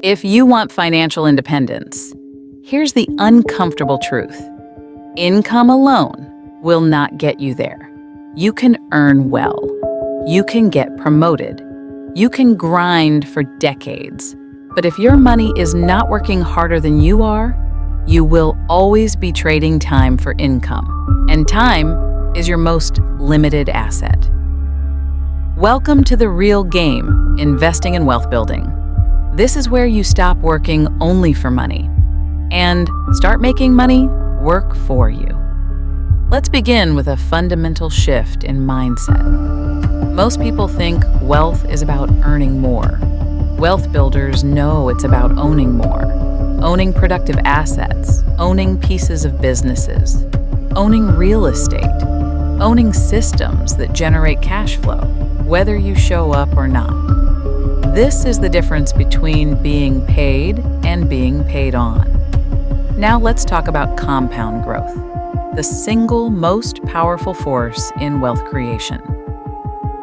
If you want financial independence, here's the uncomfortable truth. Income alone will not get you there. You can earn well. You can get promoted. You can grind for decades. But if your money is not working harder than you are, you will always be trading time for income. And time is your most limited asset. Welcome to the real game, investing in wealth building. This is where you stop working only for money and start making money work for you. Let's begin with a fundamental shift in mindset. Most people think wealth is about earning more. Wealth builders know it's about owning more, owning productive assets, owning pieces of businesses, owning real estate, owning systems that generate cash flow, whether you show up or not. This is the difference between being paid and being paid on. Now let's talk about compound growth, the single most powerful force in wealth creation.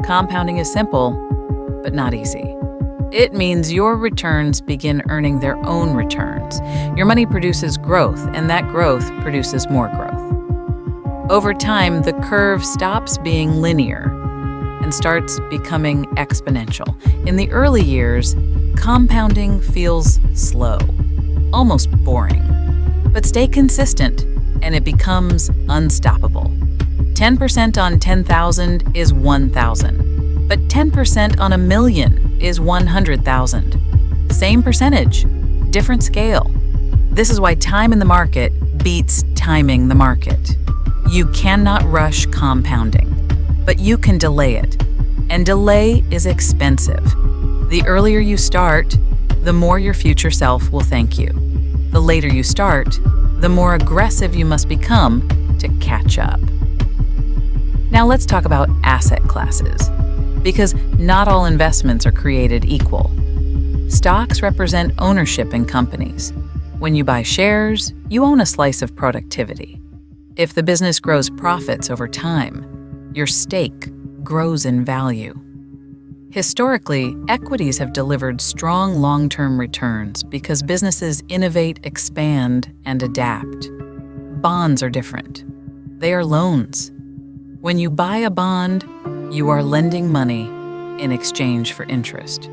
Compounding is simple, but not easy. It means your returns begin earning their own returns. Your money produces growth, and that growth produces more growth. Over time, the curve stops being linear and starts becoming exponential. In the early years, compounding feels slow, almost boring. But stay consistent, and it becomes unstoppable. 10% on 10,000 is 1,000, but 10% on 1,000,000 is 100,000. Same percentage, different scale. This is why time in the market beats timing the market. You cannot rush compounding, but you can delay it. And delay is expensive. The earlier you start, the more your future self will thank you. The later you start, the more aggressive you must become to catch up. Now let's talk about asset classes, because not all investments are created equal. Stocks represent ownership in companies. When you buy shares, you own a slice of productivity. If the business grows profits over time, your stake grows in value. Historically, equities have delivered strong long-term returns because businesses innovate, expand, and adapt. Bonds are different. They are loans. When you buy a bond, you are lending money in exchange for interest.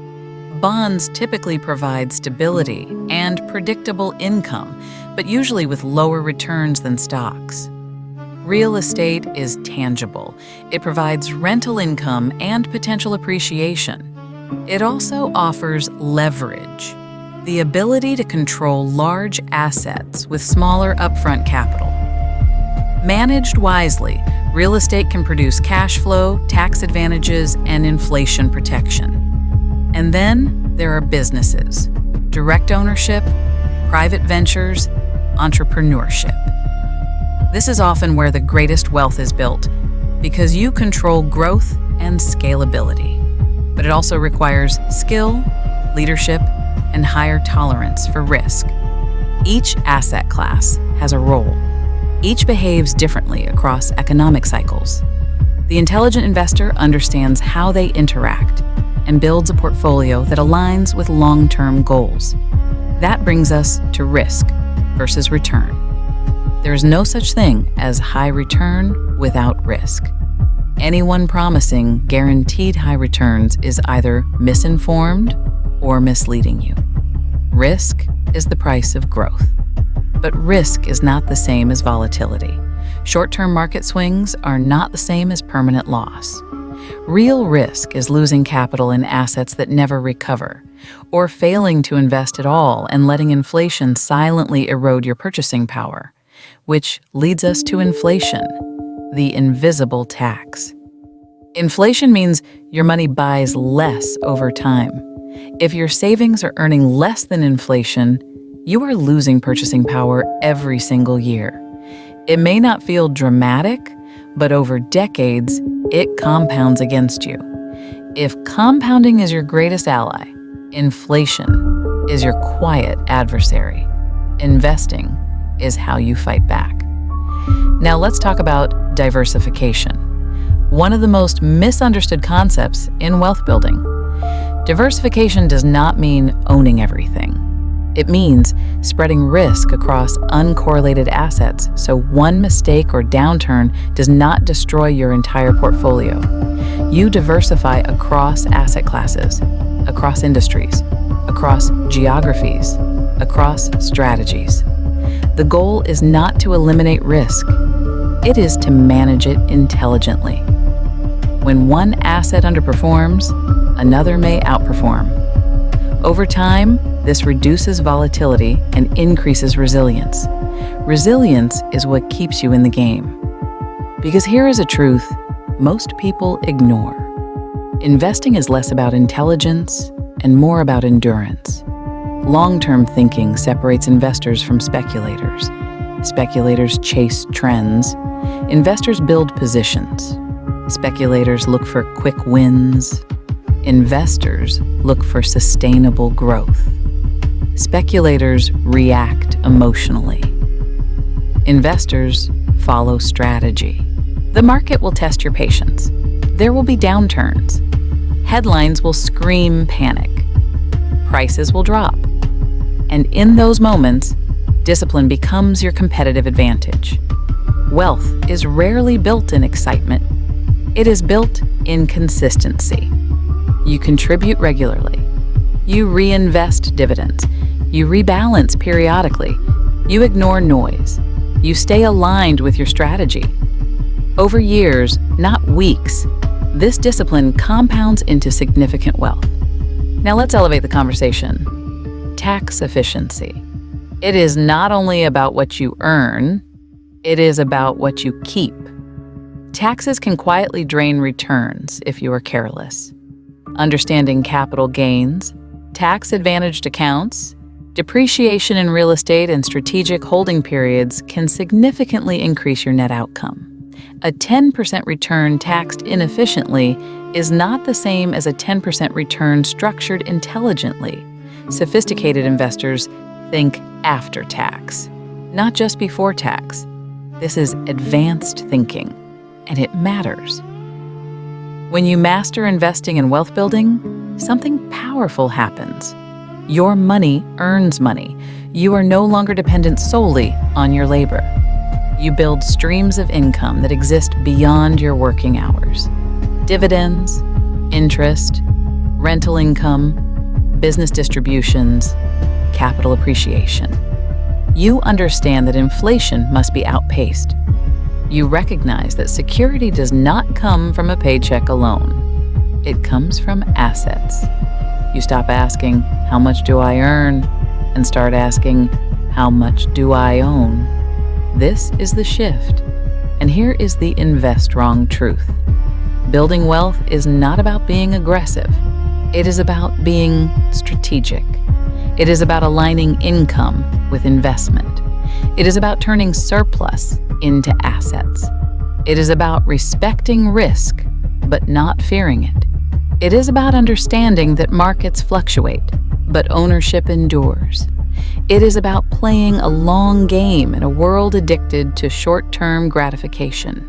Bonds typically provide stability and predictable income, but usually with lower returns than stocks. Real estate is tangible. It provides rental income and potential appreciation. It also offers leverage, the ability to control large assets with smaller upfront capital. Managed wisely, real estate can produce cash flow, tax advantages, and inflation protection. And then there are businesses, direct ownership, private ventures, entrepreneurship. This is often where the greatest wealth is built, because you control growth and scalability. But it also requires skill, leadership, and higher tolerance for risk. Each asset class has a role. Each behaves differently across economic cycles. The intelligent investor understands how they interact and builds a portfolio that aligns with long-term goals. That brings us to risk versus return. There is no such thing as high return without risk. Anyone promising guaranteed high returns is either misinformed or misleading you. Risk is the price of growth. But risk is not the same as volatility. Short-term market swings are not the same as permanent loss. Real risk is losing capital in assets that never recover, or failing to invest at all and letting inflation silently erode your purchasing power. Which leads us to inflation, the invisible tax. Inflation means your money buys less over time. If your savings are earning less than inflation, you are losing purchasing power every single year. It may not feel dramatic, but over decades, it compounds against you. If compounding is your greatest ally, inflation is your quiet adversary. Investing is how you fight back. Now let's talk about diversification, one of the most misunderstood concepts in wealth building. Diversification does not mean owning everything. It means spreading risk across uncorrelated assets so one mistake or downturn does not destroy your entire portfolio. You diversify across asset classes, across industries, across geographies, across strategies. The goal is not to eliminate risk. It is to manage it intelligently. When one asset underperforms, another may outperform. Over time, this reduces volatility and increases resilience. Resilience is what keeps you in the game. Because here is a truth most people ignore. Investing is less about intelligence and more about endurance. Long-term thinking separates investors from speculators. Speculators chase trends. Investors build positions. Speculators look for quick wins. Investors look for sustainable growth. Speculators react emotionally. Investors follow strategy. The market will test your patience. There will be downturns. Headlines will scream panic. Prices will drop. And in those moments, discipline becomes your competitive advantage. Wealth is rarely built in excitement. It is built in consistency. You contribute regularly. You reinvest dividends. You rebalance periodically. You ignore noise. You stay aligned with your strategy. Over years, not weeks, this discipline compounds into significant wealth. Now let's elevate the conversation. Tax efficiency. It is not only about what you earn, it is about what you keep. Taxes can quietly drain returns if you are careless. Understanding capital gains, tax-advantaged accounts, depreciation in real estate, and strategic holding periods can significantly increase your net outcome. A 10% return taxed inefficiently is not the same as a 10% return structured intelligently. Sophisticated investors think after tax, not just before tax. This is advanced thinking, and it matters. When you master investing and wealth building, something powerful happens. Your money earns money. You are no longer dependent solely on your labor. You build streams of income that exist beyond your working hours. Dividends, interest, rental income, business distributions, capital appreciation. You understand that inflation must be outpaced. You recognize that security does not come from a paycheck alone. It comes from assets. You stop asking, how much do I earn? And start asking, how much do I own? This is the shift. And here is the Investrong truth. Building wealth is not about being aggressive. It is about being strategic. It is about aligning income with investment. It is about turning surplus into assets. It is about respecting risk, but not fearing it. It is about understanding that markets fluctuate, but ownership endures. It is about playing a long game in a world addicted to short-term gratification.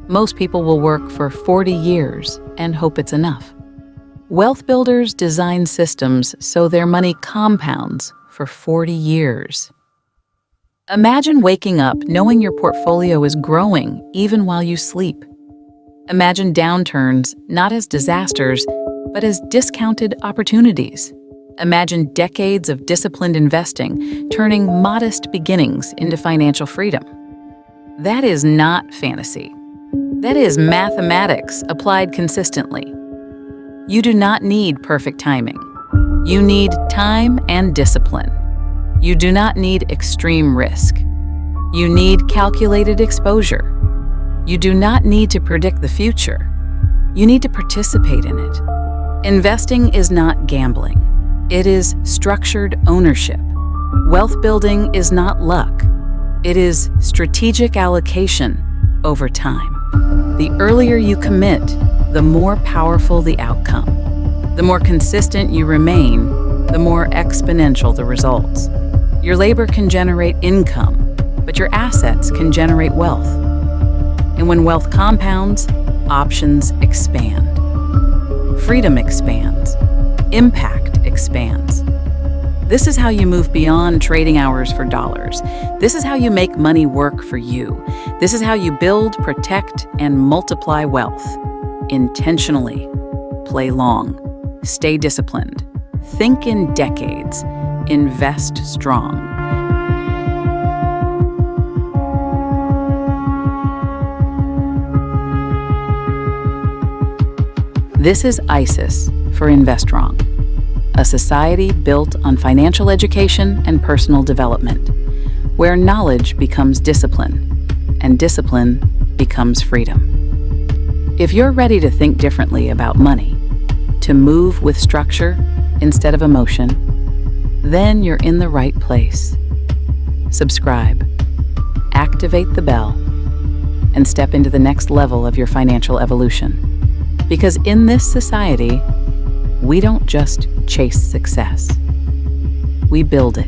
Most people will work for 40 years and hope it's enough. Wealth builders design systems so their money compounds for 40 years. Imagine waking up knowing your portfolio is growing even while you sleep. Imagine downturns not as disasters, but as discounted opportunities. Imagine decades of disciplined investing turning modest beginnings into financial freedom. That is not fantasy. That is mathematics applied consistently. You do not need perfect timing. You need time and discipline. You do not need extreme risk. You need calculated exposure. You do not need to predict the future. You need to participate in it. Investing is not gambling. It is structured ownership. Wealth building is not luck. It is strategic allocation over time. The earlier you commit, the more powerful the outcome. The more consistent you remain, the more exponential the results. Your labor can generate income, but your assets can generate wealth. And when wealth compounds, options expand. Freedom expands. Impact expands. This is how you move beyond trading hours for dollars. This is how you make money work for you. This is how you build, protect, and multiply wealth. Intentionally. Play long. Stay disciplined. Think in decades. Invest strong. This is ISIS for Investrong, a society built on financial education and personal development, where knowledge becomes discipline, and discipline becomes freedom. If you're ready to think differently about money, to move with structure instead of emotion, then you're in the right place. Subscribe, activate the bell, and step into the next level of your financial evolution. Because in this society, we don't just chase success. We build it.